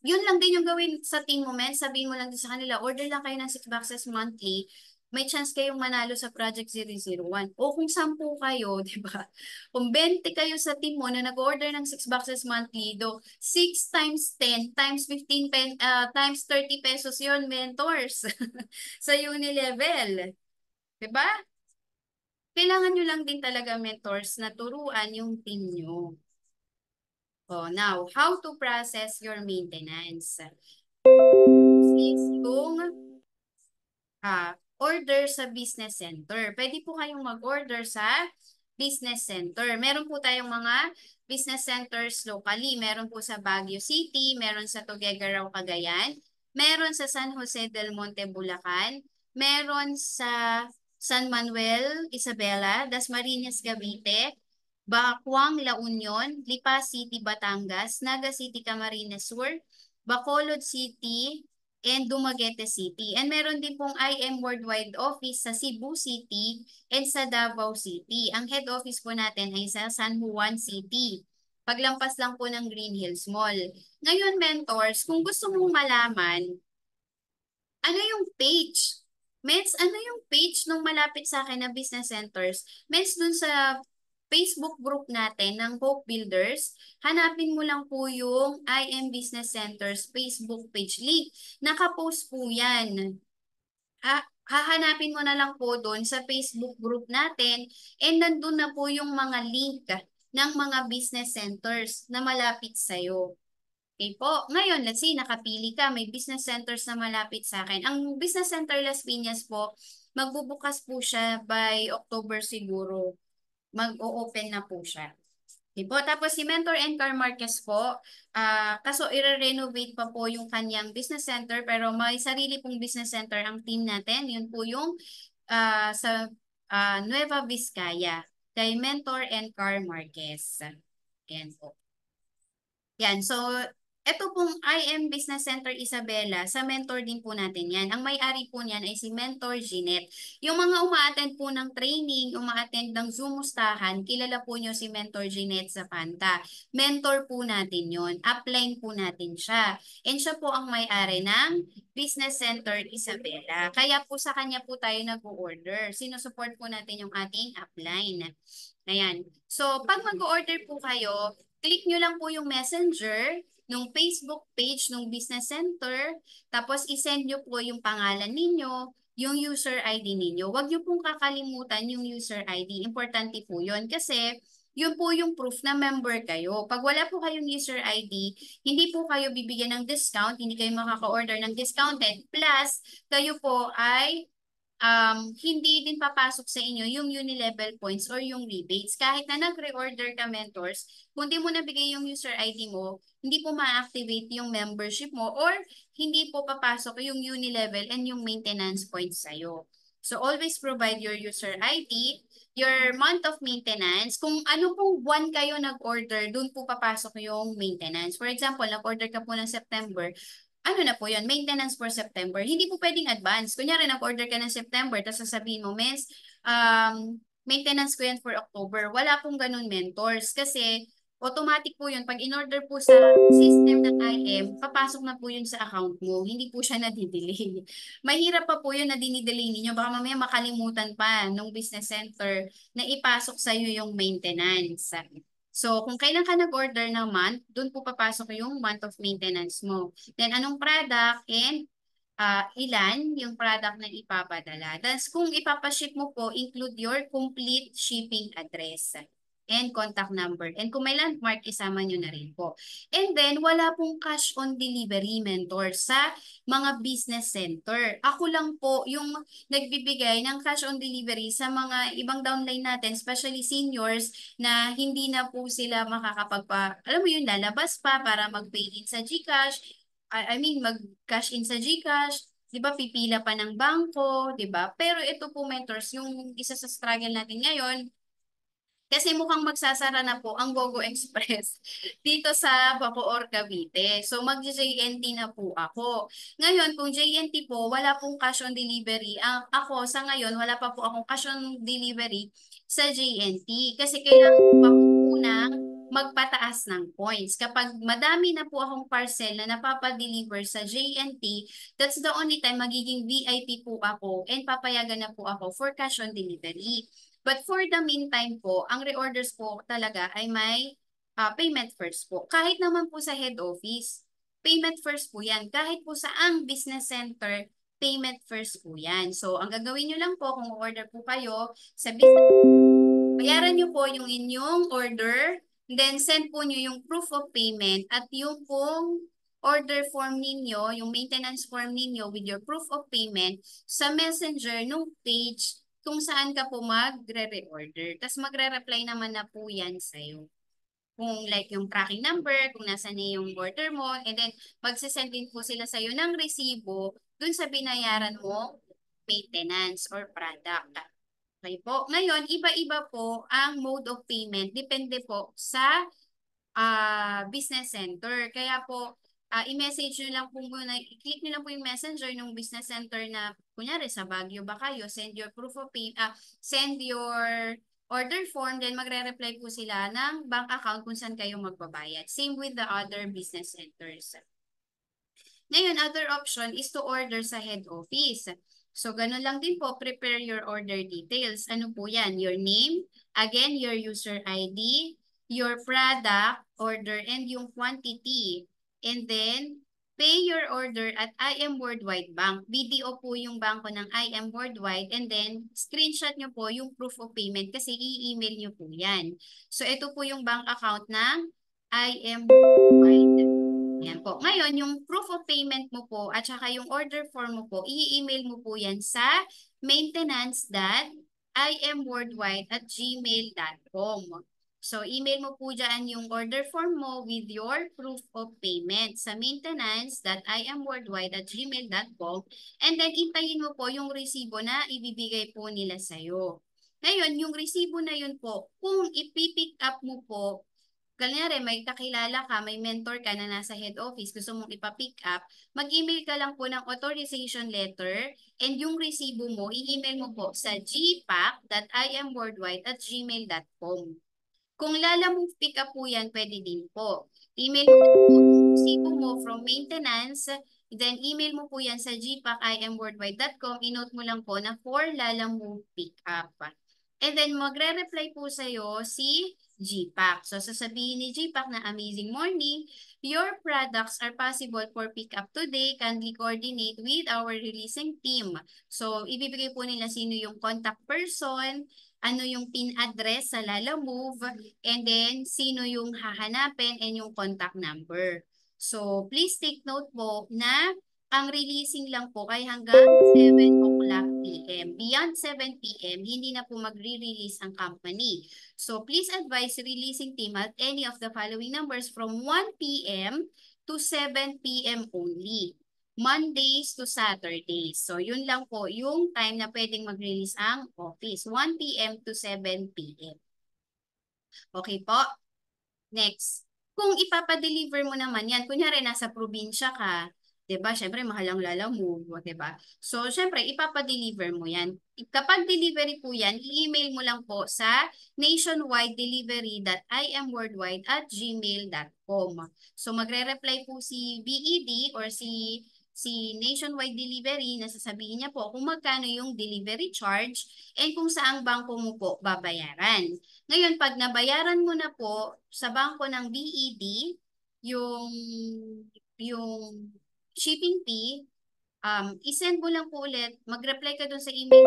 Yun lang din yung gawin sa team mo, men. Sabihin mo lang din sa kanila, order lang kayo ng 6 boxes monthly. May chance kayong manalo sa Project 001. O kung 10 kayo, di ba? Kung 20 kayo sa team mo na nag-order ng 6 boxes monthly, 6 times 10 times 15 times 30 pesos yun, mentors. Sa Unilevel. Di ba? Kailangan nyo lang din talaga, mentors, na turuan yung team nyo. Oh, now, how to process your maintenance? Is kung order sa business center. Pwede po kayong mag-order sa business center. Meron po tayong mga business centers locally. Meron po sa Baguio City, meron sa Tuguegarao, Cagayan, meron sa San Jose del Monte, Bulacan, meron sa San Manuel, Isabela, Dasmariñas, Cavite, Bacuang, La Union, Lipa City, Batangas, Naga City, Camarines Sur, Bacolod City, and Dumaguete City. And meron din pong IM Worldwide Office sa Cebu City and sa Davao City. Ang head office po natin ay sa San Juan City. Paglampas lang po ng Green Hills Mall. Ngayon, mentors, kung gusto mong malaman, ano yung page? Meds, ano yung page nung malapit sa akin na business centers? Meds, dun sa Facebook group natin ng Hope Builders, hanapin mo lang po yung IM Business Centers Facebook page link. Nakapost po yan. Hahanapin mo na lang po doon sa Facebook group natin and nandun na po yung mga link ng mga business centers na malapit sa'yo. Okay po. Ngayon, let's say, nakapili ka, may business centers na malapit sa akin. Ang Business Center Las Piñas po, magbubukas po siya by October siguro. Mag-o-open na po siya. Okay po. Tapos si Mentor and Car Marquez po, kaso i-renovate pa po yung kanyang business center, pero may sarili pong business center ang team natin. Yun po yung sa Nueva Vizcaya, kay Mentor and Car Marquez. Yan po. Yan. So, ito pong IM Business Center Isabela, sa mentor din po natin yan. Ang may-ari po niyan ay si Mentor Jeanette. Yung mga uma-attend po ng training, uma-attend ng Zoom-mustahan, kilala po nyo si Mentor Jeanette Zapanta. Mentor po natin yon. Upline po natin siya. And siya po ang may-ari ng Business Center Isabela. Kaya po sa kanya po tayo nag-order. Sinusupport po natin yung ating upline. Ayan. So, pag mag-order po kayo, click nyo lang po yung messenger nung Facebook page nung business center, tapos isend nyo po yung pangalan ninyo, yung user ID ninyo. Huwag nyo pong kakalimutan yung user ID. Importante po yun kasi yun po yung proof na member kayo. Pag wala po kayong user ID, hindi po kayo bibigyan ng discount, hindi kayo makaka-order ng discounted. Plus, kayo po ay hindi din papasok sa inyo yung unilevel points or yung rebates. Kahit na nag-reorder ka mentors, kung di mo nabigay yung user ID mo, hindi po ma-activate yung membership mo or hindi po papasok yung unilevel and yung maintenance points sa'yo. So always provide your user ID, your month of maintenance. Kung ano pong buwan kayo nag-order, dun po papasok yung maintenance. For example, nag-order ka po ng September, ano na po yun, maintenance for September. Hindi po pwedeng advance. Kunyari, nag-order ka ng September, tapos sasabihin mo, Miss, maintenance ko yan for October. Wala pong ganun mentors. Kasi, automatic po yun. Pag in-order po sa system ng IM, papasok na po yun sa account mo. Hindi po siya nadidelay. Mahirap pa po yun na dinidelay ninyo. Baka mamaya makalimutan pa nung business center na ipasok sa iyo yung maintenance. So, kung kailan ka nag-order ng month, doon po papasok yung month of maintenance mo. Then, anong product and ilan yung product na ipapadala. Tapos, kung ipapaship mo po, include your complete shipping address and contact number. And kung may landmark, isama nyo na rin po. And then, wala pong cash on delivery mentor sa mga business center. Ako lang po yung nagbibigay ng cash on delivery sa mga ibang downline natin, especially seniors, na hindi na po sila alam mo yun, lalabas pa para mag-pay in sa GCash. I mean, mag-cash in sa GCash. 'Di ba, pipila pa ng bangko, 'di ba? Pero ito po, mentors, yung isa sa struggle natin ngayon, kasi mukhang magsasara na po ang Gogo Express dito sa Bacoor, Cavite. So mag-JNT na po ako. Ngayon, kung JNT po, wala pong cash on delivery. Ako, sa ngayon, wala pa po akong cash on delivery sa JNT. Kasi kailangan ko pa po unang magpataas ng points. Kapag madami na po akong parcel na napapadeliver sa JNT, that's the only time magiging VIP po ako and papayagan na po ako for cash on delivery. But for the meantime po, ang reorders po talaga ay may payment first po. Kahit naman po sa head office, payment first po yan. Kahit po sa ang business center, payment first po yan. So, ang gagawin nyo lang po kung order po kayo sa business, bayaran nyo po yung inyong order, then send po nyo yung proof of payment at yung pong order form ninyo, yung maintenance form ninyo with your proof of payment sa messenger nung page kung saan ka po magre-reorder. Tapos magre-reply naman na po yan sa'yo. Kung like yung tracking number, kung nasa na yung order mo, and then magsisend din po sila sa'yo ng resibo dun sa binayaran mo maintenance or product. Okay po. Ngayon, iba-iba po ang mode of payment. Depende po sa business center. Kaya po, i-message nyo lang po muna, i-click nyo lang po yung messenger ng business center na, kunyari sa Baguio ba kayo, send your proof of pay, send your order form, then magre-reply po sila ng bank account kung saan kayo magbabayad. Same with the other business centers. Ngayon, other option is to order sa head office. So, ganun lang din po, prepare your order details. Ano po yan? Your name, again, your user ID, your product, order, and yung quantity. And then, pay your order at IM Worldwide Bank. BDO po yung banko ng IM Worldwide. And then, screenshot nyo po yung proof of payment kasi i-email nyo po yan. So, ito po yung bank account ng IM Worldwide. Yan po. Ngayon, yung proof of payment mo po at saka yung order form mo po, i-email mo po yan sa maintenance.imworldwide@gmail.com. So, email mo po dyan yung order form mo with your proof of payment sa maintenance.imworldwide@gmail.com, and then intayin mo po yung resibo na ibibigay po nila sa'yo. Ngayon, yung resibo na yun po, kung ipipick up mo po, kunyari, may kakilala ka, may mentor ka na nasa head office, gusto mong ipa-pick up, mag-email ka lang po ng authorization letter and yung resibo mo, i-email mo po sa gpac.imworldwide@gmail.com. Kung lala mong pick up po yan, pwede din po. Email mo po yung resibo mo from maintenance, then email mo po yan sa gpac.imworldwide.com, inote mo lang po na for lala mong pick up. And then magre-reply po sa'yo si GPAC. So sasabihin ni GPAC na amazing morning, your products are possible for pickup today. Kindly coordinate with our releasing team. So ibibigay po nila sino yung contact person, ano yung pin address sa Lala Move, and then sino yung hahanapin and yung contact number. So please take note po na ang releasing lang po ay hanggang 7 o'clock p.m. Beyond 7 p.m., hindi na po magre-release ang company. So please advise releasing team at any of the following numbers from 1 p.m. to 7 p.m. only. Mondays to Saturdays. So yun lang po yung time na pwedeng mag-release ang office. 1 p.m. to 7 p.m. Okay po? Next, kung ipapadeliver mo naman yan, kunyari nasa probinsya ka, 'di ba? Syempre mahal ang Lalamove, 'di ba? So syempre ipapadeliver mo yan. Kapag delivery po yan, i-email mo lang po sa nationwidedelivery.imworldwide@gmail.com. So magre-reply po si BED or si Nationwide Delivery na sasabihin niya po kung magkano yung delivery charge and kung saang bangko mo po babayaran. Ngayon, pag nabayaran mo na po sa bangko ng BED, yung, yung shipping fee, isend mo lang po ulit, mag-reply ka dun sa email,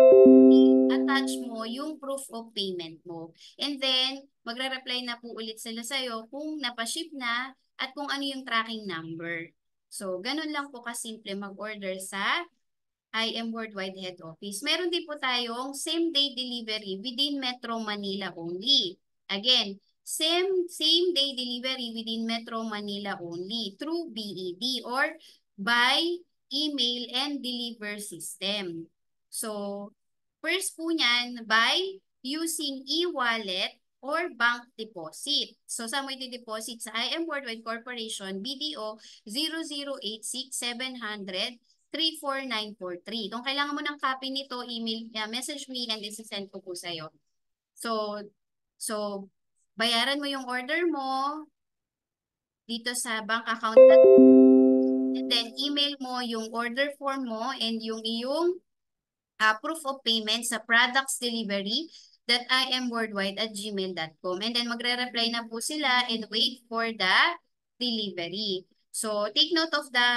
attach mo yung proof of payment mo. And then, magre-reply na po ulit sila sa'yo kung napaship na at kung ano yung tracking number. So, ganun lang po kasimple mag-order sa IM Worldwide Head Office. Meron din po tayong same-day delivery within Metro Manila only. Again, same-day delivery within Metro Manila only through BED or by email and deliver system. So, first po niyan by using e-wallet or bank deposit. So, saan mo iti-deposit? Sa IM Worldwide Corporation, BDO 0086700 34943. Kung kailangan mo ng copy nito, email, message me and isi-send ko po sa'yo. So, bayaran mo yung order mo dito sa bank account and then email mo yung order form mo and yung iyong proof of payment sa productsdelivery.imworldwide@gmail.com. And then magre-reply na po sila and wait for the delivery. So, take note of the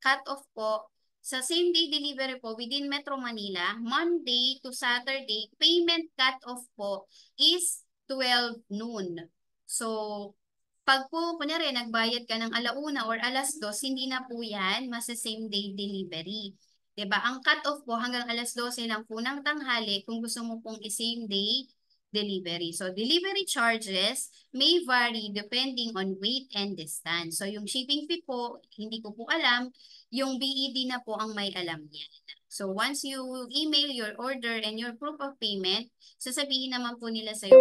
cut-off po. Sa same-day delivery po within Metro Manila, Monday to Saturday, payment cut-off po is 12 noon. So, pag po, kunyari, nagbayad ka ng 1:00 or 2:00, hindi na po yan masa same-day delivery. Diba? Ang cut-off po hanggang 12:00 lang po ng tanghali kung gusto mo pong i-same day delivery. So, delivery charges may vary depending on weight and distance. So, yung shipping fee po, hindi ko po alam. Yung BED na po ang may alam niyan. So, once you email your order and your proof of payment, sasabihin naman po nila sa'yo.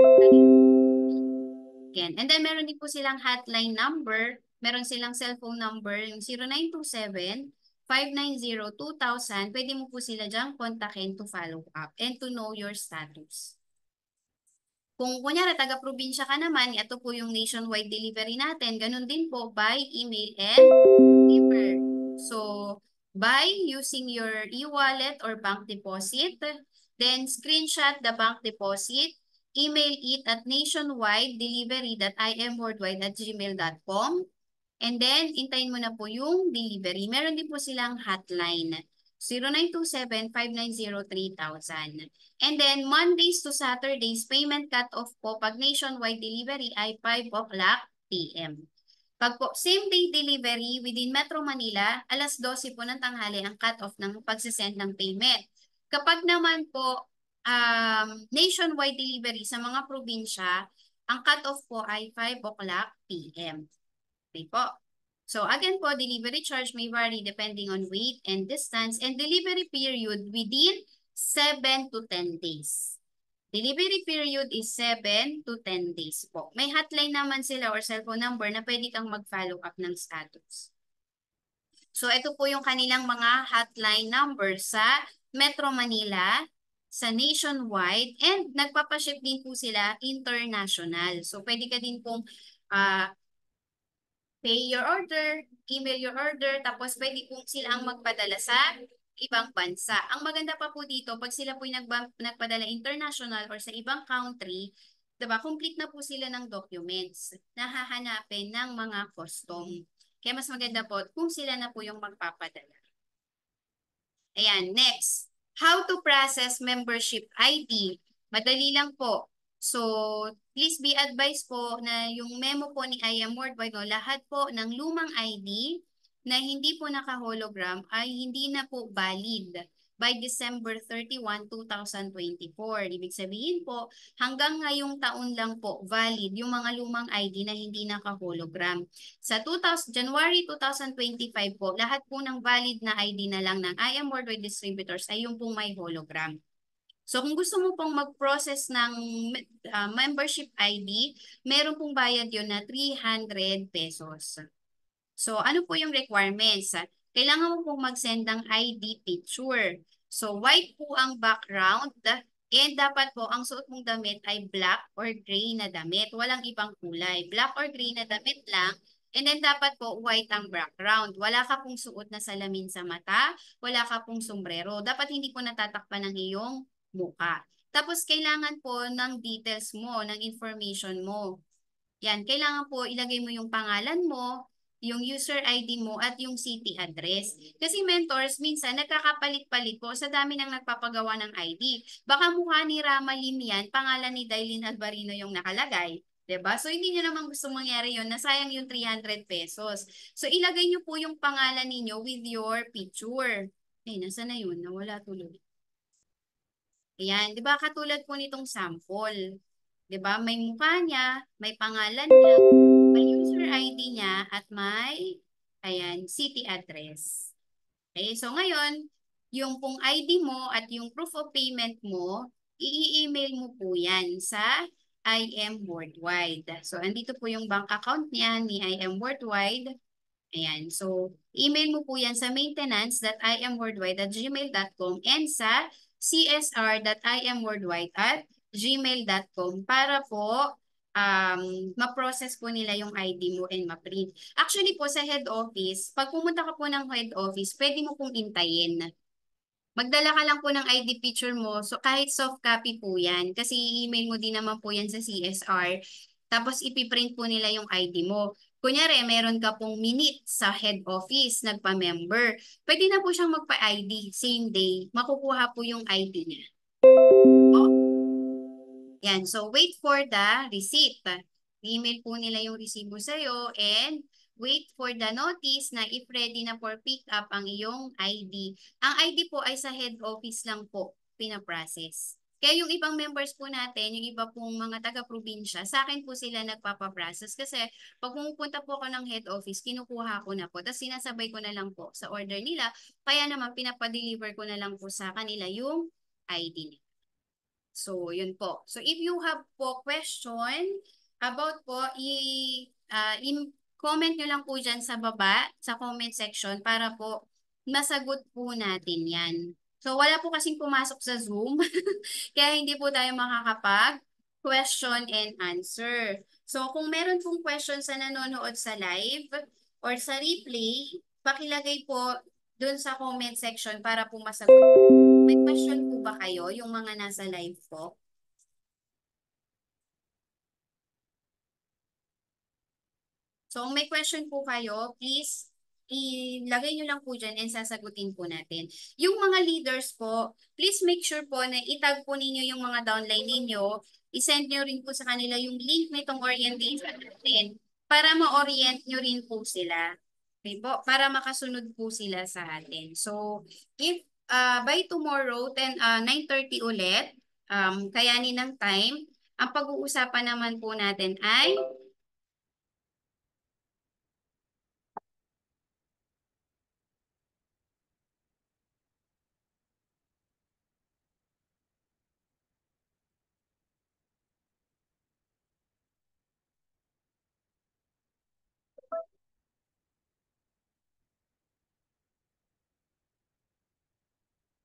And then, meron din po silang hotline number. Meron silang cellphone number, yung 0927 590-2000, pwede mo po sila dyan kontakin to follow up and to know your status. Kung kunyari taga-probinsya ka naman, ito po yung nationwide delivery natin. Ganun din po by email and paper. So, by using your e-wallet or bank deposit, then screenshot the bank deposit, email it at nationwidedelivery.imworldwide@gmail.com. And then, intayin mo na po yung delivery. Meron din po silang hotline. 0927-590-3000. And then, Mondays to Saturdays, payment cut-off po pag nationwide delivery ay 5 o'clock p.m. Pag po same day delivery within Metro Manila, 12:00 po ng tanghali ang cut-off ng pagsisend ng payment. Kapag naman po nationwide delivery sa mga probinsya, ang cut-off po ay 5 o'clock p.m. Okay po. So again po, delivery charge may vary depending on weight and distance and delivery period within 7 to 10 days. Delivery period is 7 to 10 days po. May hotline naman sila or cellphone number na pwede kang mag-follow up ng status. So ito po yung kanilang mga hotline number sa Metro Manila, sa nationwide, and nagpapaship din po sila international. So pwede ka din pong pay your order, email your order, tapos pwede po sila ang magpadala sa ibang bansa. Ang maganda pa po dito, pag sila po nagpadala international or sa ibang country, diba, complete na po sila ng documents na hahanapin ng mga custom. Kaya mas maganda po kung sila na po yung magpapadala. Ayan, next. How to process membership ID. Madali lang po. So, please be advised po na yung memo po ni IM Worldwide, no, lahat po ng lumang ID, na hindi po naka-hologram ay hindi na po valid by December 31, 2024. Ibig sabihin po, hanggang ngayong taon lang po valid yung mga lumang ID na hindi naka-hologram. Sa January 2025 po, lahat po ng valid na ID na lang ng IM Worldwide Distributors ay yung pong may hologram. So kung gusto mo pong mag-process ng membership ID, meron pong bayad yon na 300 pesos. So ano po yung requirements? Kailangan mo pong mag-send ng ID picture. So white po ang background and dapat po ang suot mong damit ay black or gray na damit. Walang ibang kulay. Black or gray na damit lang. And then dapat po white ang background. Wala ka pong suot na salamin sa mata. Wala ka pong sombrero. Dapat hindi po natatakpan ng iyong mukha. Tapos kailangan po ng details mo, ng information mo. Yan, kailangan po ilagay mo yung pangalan mo, yung user ID mo at yung city address. Kasi mentors, minsan nagkakapalit-palit po sa dami ng nagpapagawa ng ID. Baka mukha ni Rama Lim yan, pangalan ni Dailin Alvarino yung nakalagay. 'Di ba? So hindi niyo naman gusto mangyari yun, nasayang yung 300 pesos. So ilagay niyo po yung pangalan ninyo with your picture. Eh, nasa na yun? Nawala tuloy. Ayan, 'di ba katulad po nitong sample. 'Di ba? May mukha niya, may pangalan niya, may user ID niya at may ayan, city address. Okay, so ngayon, yung pong ID mo at yung proof of payment mo, i-email mo po yan sa IM Worldwide. So andito po yung bank account niya ni IM Worldwide. Ayan. So, email mo po yan sa maintenance.imworldwide@gmail.com and sa csr.imworldwide@gmail.com para po ma-process po nila yung ID mo and ma-print. Actually po sa head office, pag pumunta ka po ng head office, pwede mo pong intayin. Magdala ka lang po ng ID picture mo. So kahit soft copy po yan. Kasi i-email mo din naman po yan sa CSR. Tapos ipiprint po nila yung ID mo. Kunyari, meron ka pong minute sa head office, nagpa-member. Pwede na po siyang magpa-ID same day. Makukuha po yung ID niya. Yan. So, wait for the receipt. Email po nila yung resibo sa'yo and wait for the notice na if ready na for pick up ang iyong ID. Ang ID po ay sa head office lang po pinaprocess. Kaya yung ibang members po natin, yung iba pong mga taga-probinsya, sa akin po sila nagpapaprocess kasi pag pumupunta po ako ng head office, kinukuha ko na po. Tapos sinasabay ko na lang po sa order nila. Kaya naman pinapa-deliver ko na lang po sa kanila yung ID nila. So, yun po. So, if you have po question about po, comment nyo lang po dyan sa baba, sa comment section, para po masagot po natin yan. So, wala po kasing pumasok sa Zoom, kaya hindi po tayo makakapag question and answer. So, kung meron pong question sa nanonood sa live or sa replay, pakilagay po dun sa comment section para po masagot. May question po ba kayo, yung mga nasa live po? So, kung may question po kayo, please ilagay nyo lang po dyan and sasagutin po natin. Yung mga leaders po, please make sure po na itag po ninyo yung mga downline ninyo. I-send nyo rin po sa kanila yung link nitong orientation natin para ma-orient nyo rin po sila. Okay po? Para makasunod po sila sa atin. So, if by tomorrow, 9:30 ulit, kayanin ng time, ang pag-uusapan naman po natin ay